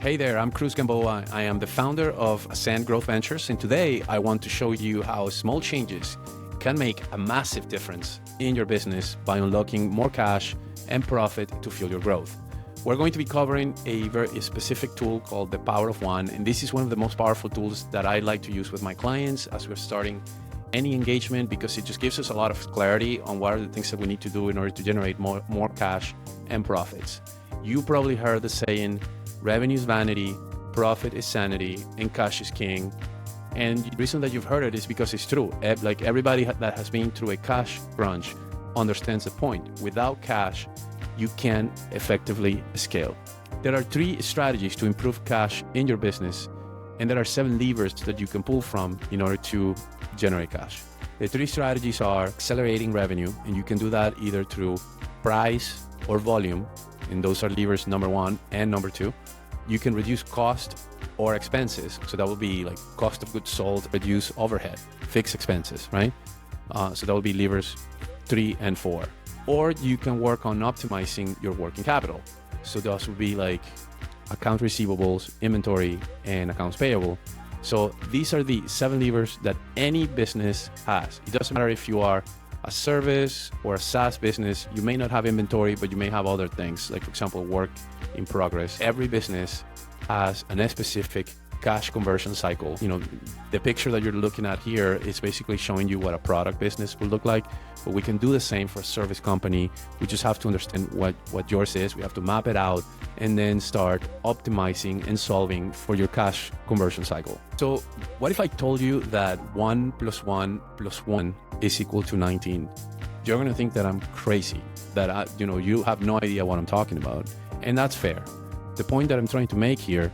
Hey there, I'm Cruz Gamboa. I am the founder of Ascend Growth Ventures, and today I want to show you how small changes can make a massive difference in your business by unlocking more cash and profit to fuel your growth. We're going to be covering a very specific tool called the Power of One, and this is one of the most powerful tools that I like to use with my clients as we're starting any engagement, because it just gives us a lot of clarity on what are the things that we need to do in order to generate more cash and profits. You probably heard the saying, revenue is vanity, profit is sanity, and cash is king. And the reason that you've heard it is because it's true. Like everybody that has been through a cash crunch understands the point. Without cash, you can't effectively scale. There are 3 strategies to improve cash in your business, and there are 7 levers that you can pull from in order to generate cash. The 3 strategies are accelerating revenue, and you can do that either through price or volume, and those are levers number 1 and number 2. You can reduce cost or expenses, so that will be like cost of goods sold, reduce overhead, fixed expenses, right? So that will be levers 3 and 4. Or you can work on optimizing your working capital. So those will be like account receivables, inventory, and accounts payable. So these are the 7 levers that any business has. It doesn't matter if you are a service or a SaaS business. You may not have inventory, but you may have other things, like for example, work in progress. Every business has a specific cash conversion cycle. You know, the picture that you're looking at here is basically showing you what a product business will look like, but we can do the same for a service company. We just have to understand what yours is. We have to map it out and then start optimizing and solving for your cash conversion cycle. So what if I told you that 1 + 1 + 1 is equal to 19? You're gonna think that I'm crazy, that you have no idea what I'm talking about. And that's fair. The point that I'm trying to make here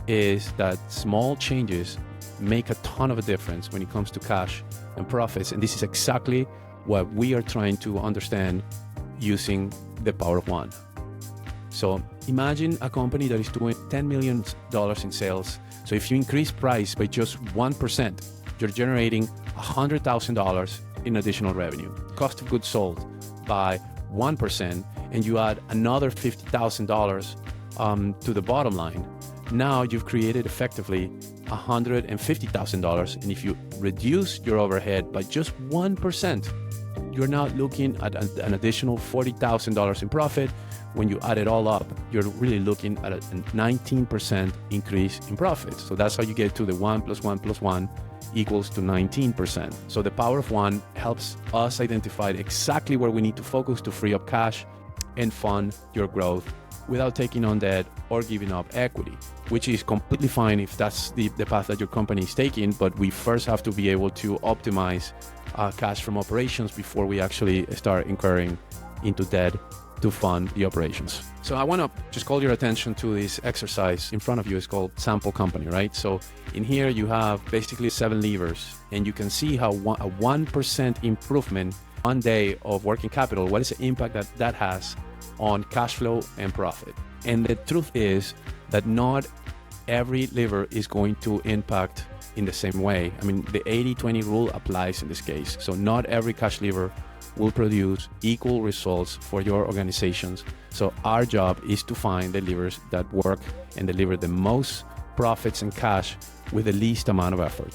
is that small changes make a ton of a difference when it comes to cash and profits. And this is exactly what we are trying to understand using the Power of One. So imagine a company that is doing $10 million in sales. So if you increase price by just 1%, you're generating $100,000 in additional revenue. Cost of goods sold by 1%, and you add another $50,000 to the bottom line. Now you've created effectively $150,000. And if you reduce your overhead by just 1%, you're now looking at an additional $40,000 in profit. When you add it all up, you're really looking at a 19% increase in profit. So that's how you get to the 1 + 1 + 1 equals to 19%. So the Power of One helps us identify exactly where we need to focus to free up cash and fund your growth without taking on debt or giving up equity, which is completely fine if that's the path that your company is taking. But we first have to be able to optimize cash from operations before we actually start incurring into debt to fund the operations. So I want to just call your attention to this exercise in front of you. It's called Sample Company, right? So in here you have basically 7 levers, and you can see how a 1% improvement one day of working capital, what is the impact that has on cash flow and profit. And the truth is that not every lever is going to impact in the same way. I mean, the 80-20 rule applies in this case. So not every cash lever will produce equal results for your organizations. So our job is to find the levers that work and deliver the most profits and cash with the least amount of effort.